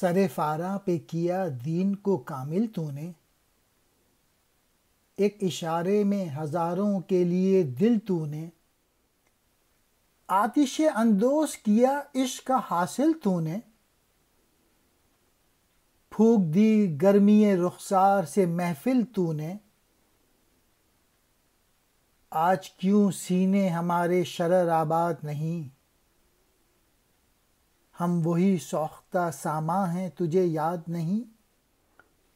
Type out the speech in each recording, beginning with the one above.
سر فاراں پہ کیا دین کو کامل تو نے، ایک اشارے میں ہزاروں کے لیے دل تو نے، آتش اندوز کیا عشق کا حاصل تو نے، پھونک دی گرمی رخسار سے محفل تو نے، آج کیوں سینے ہمارے شرر آباد نہیں، ہم وہی سوختہ ساما ہیں تجھے یاد نہیں۔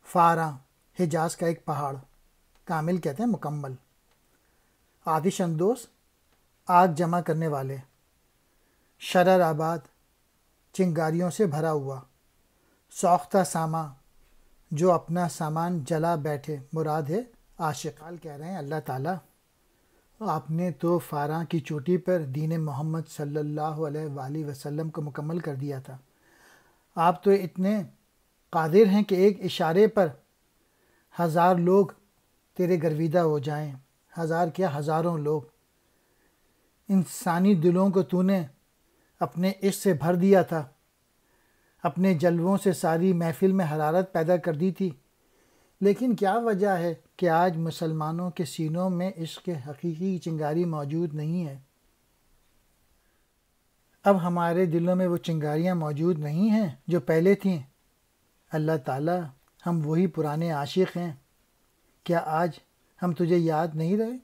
فاراں حجاز کا ایک پہاڑ، کامل کہتے ہیں مکمل، آتش اندوز آگ جمع کرنے والے، شرر آباد چنگاریوں سے بھرا ہوا، سوختہ ساما جو اپنا سامان جلا بیٹھے، مراد ہے عاشق۔ کہہ رہے ہیں اللہ تعالیٰ آپ نے تو فاراں کی چوٹی پر دین محمد صلی اللہ علیہ وآلہ وسلم کو مکمل کر دیا تھا، آپ تو اتنے قادر ہیں کہ ایک اشارے پر ہزار لوگ تیرے گرویدہ ہو جائیں، ہزار کیا ہزاروں لوگ۔ انسانی دلوں کو تو نے اپنے عشق سے بھر دیا تھا، اپنے جلووں سے ساری محفل میں حرارت پیدا کر دی تھی، لیکن کیا وجہ ہے کہ آج مسلمانوں کے سینوں میں عشق حقیقی چنگاری موجود نہیں ہے؟ اب ہمارے دلوں میں وہ چنگاریاں موجود نہیں ہیں جو پہلے تھیں۔ اللہ تعالیٰ ہم وہی پرانے عاشق ہیں، کیا آج ہم تجھے یاد نہیں رہے؟